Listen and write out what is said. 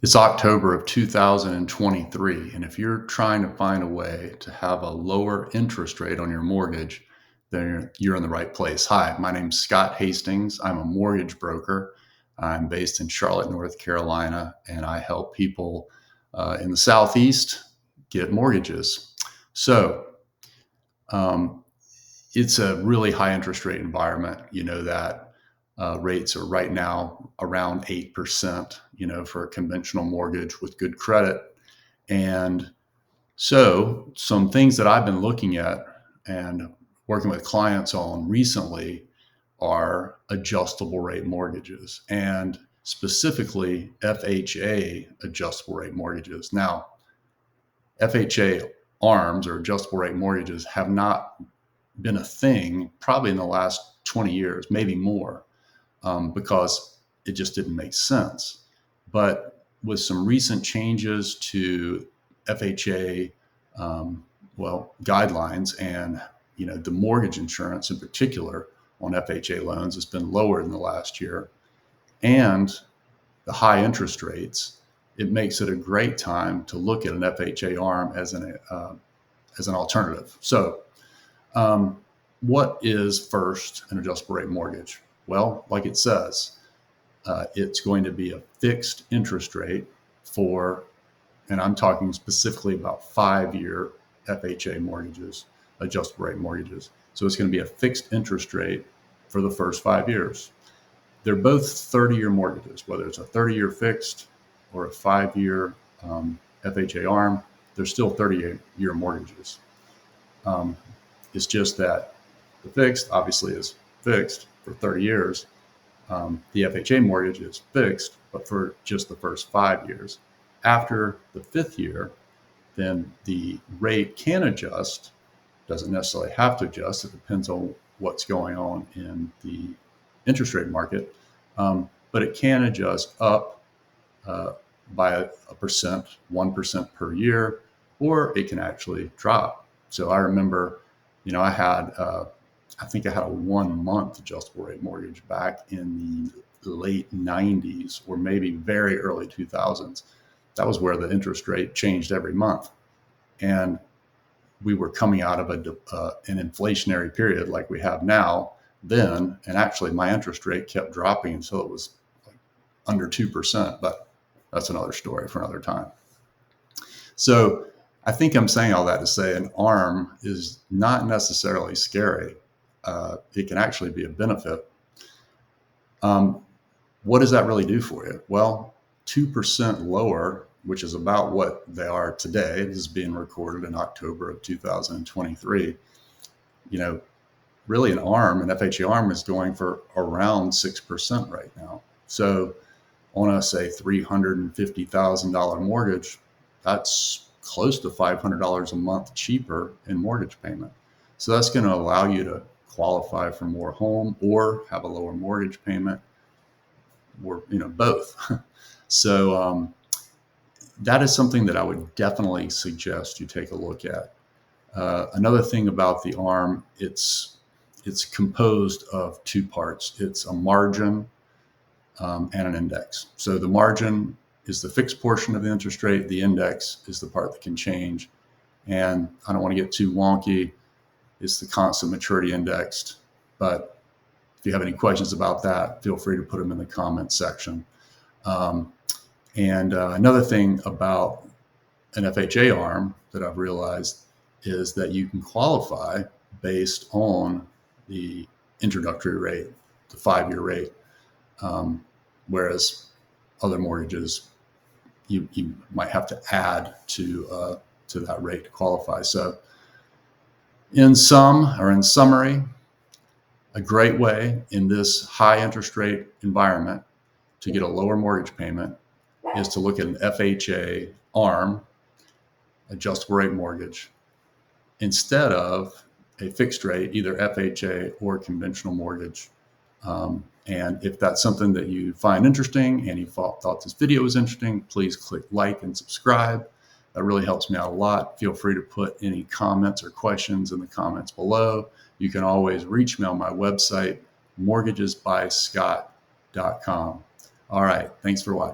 It's October of 2023, and if you're trying to find a way to have a lower interest rate on your mortgage, then you're in the right place. Hi, my name's Scott Hastings. I'm a mortgage broker. I'm based in Charlotte, North Carolina, and I help people in the Southeast get mortgages. So um, it's a really high interest rate environment. You know that rates are right now around 8%, for a conventional mortgage with good credit. And so some things that I've been looking at and working with clients on recently are adjustable rate mortgages and specifically FHA adjustable rate mortgages. Now, FHA ARMs or adjustable rate mortgages have not been a thing probably in the last 20 years, maybe more, because it just didn't make sense. But with some recent changes to FHA, guidelines, and the mortgage insurance in particular on FHA loans has been lowered in the last year, and the high interest rates, it makes it a great time to look at an FHA ARM as an alternative. So, what is first an adjustable rate mortgage? Well, like it says, it's going to be a fixed interest rate for, and I'm talking specifically about 5-year FHA mortgages, adjustable rate mortgages. So it's going to be a fixed interest rate for the first 5 years. They're both 30-year mortgages, whether it's a 30-year fixed or a 5-year FHA ARM, they're still 30-year mortgages. It's just that the fixed obviously is fixed for 30 years. The FHA mortgage is fixed, but for just the first 5 years. After the 5th year, then the rate can adjust, doesn't necessarily have to adjust. It depends on what's going on in the interest rate market. But it can adjust up by a percent, 1% per year, or it can actually drop. So I remember, I think I had a 1-month adjustable rate mortgage back in the late 90s or maybe very early 2000s. That was where the interest rate changed every month. And we were coming out of an inflationary period like we have now then. And actually my interest rate kept dropping until it was like under 2%, but that's another story for another time. So I think I'm saying all that to say an ARM is not necessarily scary. It can actually be a benefit. What does that really do for you? Well, 2% lower, which is about what they are today. This is being recorded in October of 2023. Really an FHA ARM is going for around 6% right now. So on a, say, $350,000 mortgage, that's close to $500 a month cheaper in mortgage payment. So that's going to allow you to qualify for more home or have a lower mortgage payment, or both. So that is something that I would definitely suggest you take a look at. Another thing about the ARM, it's composed of two parts. It's a margin and an index. So the margin is the fixed portion of the interest rate. The index is the part that can change. And I don't want to get too wonky. It's the constant maturity indexed. But if you have any questions about that, feel free to put them in the comments section. Another thing about an FHA ARM that I've realized is that you can qualify based on the introductory rate, the 5-year rate, whereas other mortgages, you might have to add to that rate to qualify. So in summary, a great way in this high interest rate environment to get a lower mortgage payment is to look at an FHA ARM, adjustable rate mortgage, instead of a fixed rate, either FHA or conventional mortgage. And if that's something that you find interesting and you thought this video was interesting, please click like and subscribe. That really helps me out a lot. Feel free to put any comments or questions in the comments below. You can always reach me on my website, mortgagesbyscott.com. All right. Thanks for watching.